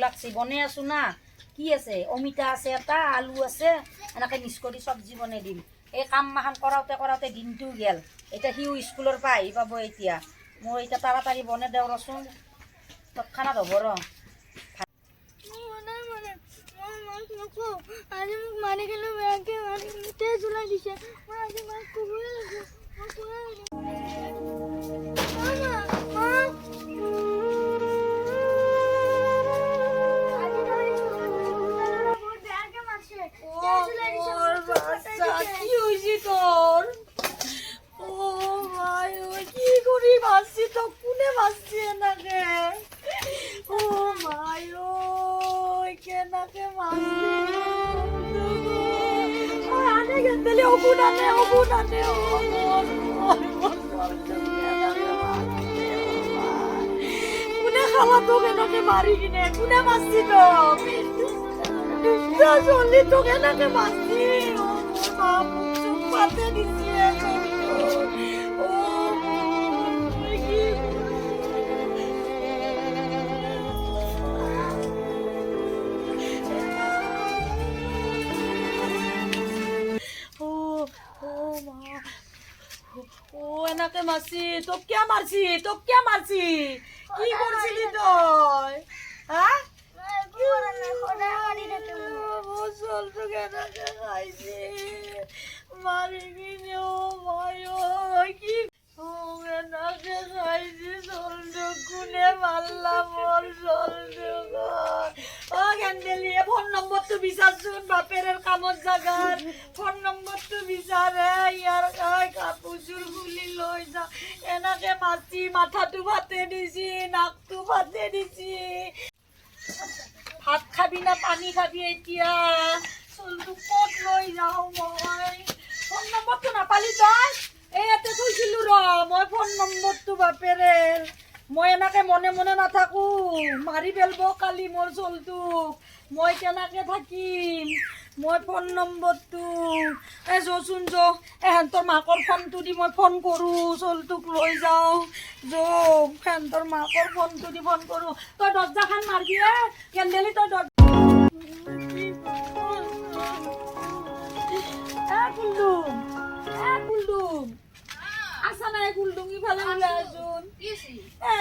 লাগছে বনাই আছো না কি আছে অমিতা আছে এটা আলু আছে এনেকৈ মিক্স কৰি চব্জি বনাই দিম এই কাম মাখান কৰাওঁতে দিনটো গেল এতিয়া সিও স্কুলৰ পৰা আহি পাব এতিয়া মই এতিয়া তাড়াতাড়ি বনাই দিওঁ ৰচোন তৎক্ষণাত হ'ব ৰ আজি মোক মাৰি গেলো বেয়াকে তেজ ওলাই দিছে মই আজি মাক ক'বই লাগিব মারি কিনে কোনে মারছি তো চলি তো কেনাকে মারছি মা মুখ পাতে দিছি ও এনাকে মারছি তোক কিয়া মারছি কি করছিলি তুই হ্যাঁ মারি কিনে ও ভাই কি এনাকে খাইছি চলতো কোনে মারলাম ওর চলতো ও গেন্দেলি ফোন নম্বরটো বিচারছুন বাপের কামত জাগার ফোন নম্বরটো বিচারে ইয়ার কাপোৰ খুলি লৈ যা এনাকে মাছি মাথাটো ভাতে দিছি নাকটো ভাতে দিছি ভাত খাবি না পানী খাবি এতিয়া চলটো ক'ত লৈ যাওঁ মই ফোন নম্বৰটো নাপালি তই ইয়াতে থৈছিলো ৰ মই ফোন নম্বৰটো বাপেৰেৰ মই এনেকে মনে মনে নাথাকো মাৰি পেলব কালি মোৰ চলটোক মই কেনেকে থাকিম মই ফোন নম্বৰটো যচোন এহেঁতৰ মাকৰ ফোনটো দি মই ফোন কৰোঁ চলটোক লৈ যাওঁ এহেঁতৰ মাকৰ ফোনটো দি ফোন কৰোঁ তই দৰজাখন মাৰবি কেন্দেলি তই কুলদুম আছা নাই কুলদুম ইফালে ওলাই আছোন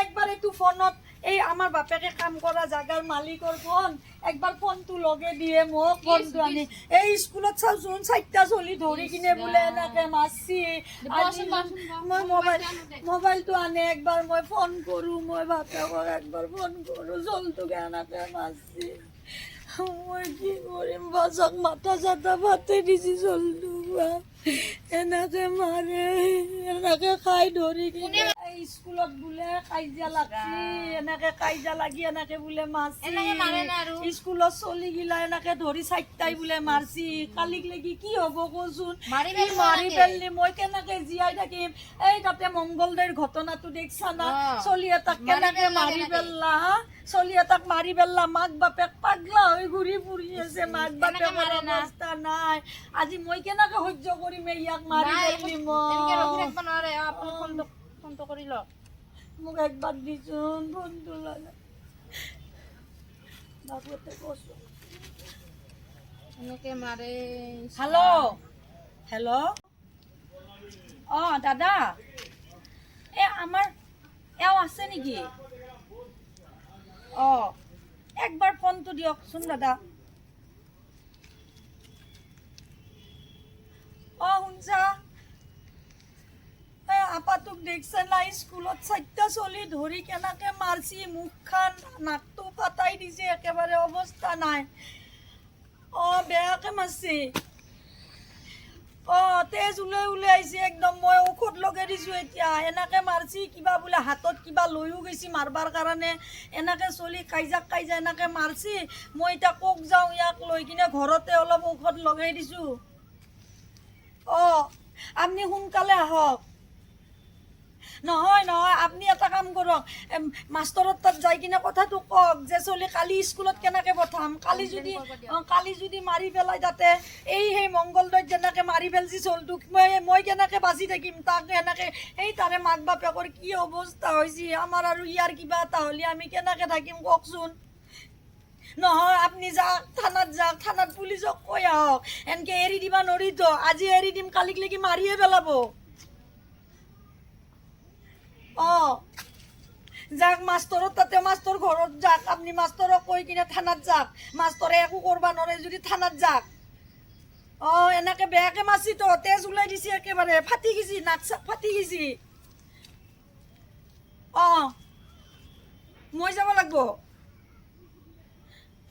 একবাৰ এইটো ফোনত এই আমাৰ বাপেকে কাম কৰা জাগাৰ মালিকৰ ফোন একবাৰ ফোনটো লগে দিয়ে মোক ফোনটো আনি এই স্কুলত চাওচোন 4টা চলি ধৰি কিনে বোলে এনেকে মাৰছি মই মোবাইলটো আনে একবাৰ মই ফোন কৰোঁ মই বাপেকক একবাৰ ফোন কৰোঁ চলটোকে এনেকে মাৰছি মই কি কৰিম বাছক মাথা চাথা ভাতে দিছি চলটো এনেকে মাৰে এনেকে খাই ধৰি কিনে স্কুলত বোলে কাজিয়া লাগছি এনেকে কাজিয়া লাগি এনেকে বোলে মাৰছি স্কুলত চলি গিলা এনেকে ধৰি 4টাই বোলে মাৰছি কালিক লাগি কি হ'ব কচোন মাৰি পেললি মই কেনেকে জীয়াই থাকিম এই তাতে মংগলদৈৰ ঘটনাটো দেখছা না চলি এটাক কেনেকে মাৰি পেললা চলি এটাক মাৰি পেললা মাক বাপেক পাগলা হৈ ঘূৰি ফুৰি আছে মাক বাপেকৰ অৱস্থা নাই আজি মই কেনেকে সহ্য কৰিম ইয়াক মাৰি পেললি ফোনটো কৰি ল মোক একবাৰ দিছোন ফোনটো ল'লে বাবুতে কৈছো এনেকে মাৰে হেল্ল' দাদা আমাৰ এওঁ আছে নেকি একবাৰ ফোনটো দিয়কচোন দাদা শুনছা আপাটোক দেখছে না স্কুলত 4টা চলি ধৰি কেনেকে মাৰছি মুখখান নাকটো ফাটাই দিছে একেবাৰে অৱস্থা নাই বেয়াকে মাৰছি তেজ ওলাই আহিছে একদম মই ঔষধ লগাই দিছোঁ এতিয়া এনেকে মাৰছি কিবা বোলে হাতত কিবা লৈও গৈছি মাৰবাৰ কাৰণে এনেকে চলি কাইজা এনেকে মাৰছি মই এতিয়া কক যাওঁ ইয়াক লৈ কিনে ঘৰতে অলপ ঔষধ লগাই দিছোঁ আপুনি সোনকালে আহক নহয় আপনি এটা কাম কৰক মাষ্টৰৰ তাত যাই কিনে কথাটো কওক যে চলি কালি স্কুলত কেনেকে পঠাম কালি যদি মাৰি পেলাই তাতে সেই মংগলদৈত যেনেকে মাৰি পেলছি চলটোক মই কেনেকে বাচি থাকিম তাক এনেকে এই তাৰে মাক বাপেকৰ কি অৱস্থা হৈছে আমাৰ আৰু ইয়াৰ কিবা এটা হ'লে আমি কেনেকে থাকিম কওকচোন নহয় আপুনি যাওক থানাত পুলিচক কৈ আহক এনেকে এৰি দিবা নৰিতো আজি এৰি দিম কালিক লেগি মাৰিয়ে পেলাব যাক মাষ্টৰৰ তাতে মাষ্টৰ ঘৰত যাক আপুনি মাষ্টৰক কৈ কিনে থানাত যাক মাষ্টৰে একো কৰবা নৰে যদি থানাত যাক এনেকে বেয়াকে মাছি তো তেজ ওলাই দিছে একেবাৰে ফাটি গেছি নাক চাক ফাটি গেছি মই যাব লাগব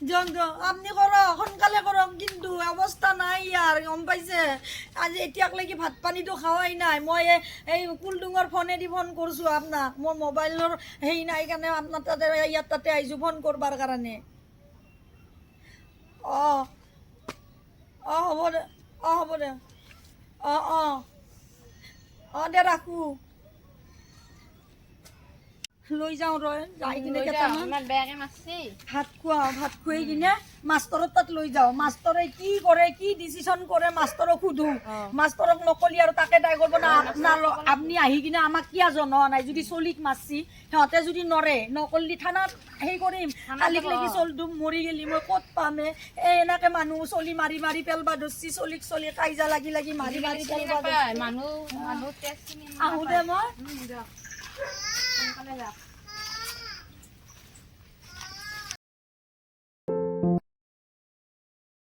দিয়ক আপনি কৰক সোনকালে কৰক কিন্তু অৱস্থা নাই ইয়াৰ গম পাইছে আজি এতিয়াকলৈকে ভাত পানীটো খাৱাই নাই মই এই কুলডুঙৰ ফোনেদি ফোন কৰিছোঁ আপোনাক মোৰ মোবাইলৰ হেৰি নাই কাৰণে আপোনাৰ তাতে ইয়াত তাতে আহিছোঁ ফোন কৰবাৰ কাৰণে হ'ব দে হ'ব দে দে ৰাখোঁ লৈ যাওঁ ৰয় যাই কিনে কেইটামান ভাত খুৱাই কিনে মাষ্টৰৰ তাত লৈ যাওঁ মাষ্টৰে কি কৰে কি ডিচিশ্যন কৰে মাষ্টৰক সোধো মাষ্টৰক নকলি আৰু তাকে তাই কৰিব না আপোনাৰ আপুনি আহি কিনে আমাক কিয় জনোৱা নাই যদি চলিক মাৰছি সিহঁতে যদি নৰে নকলি থানাত হেৰি কৰিম কালিক লাগি চলটো মৰি গেলি মই ক'ত পামে এনেকে মানুহ চলি মাৰি মাৰি পেলবা ধৰছি চলি কাইজা লাগি মাৰি পেলবা আহো দে মই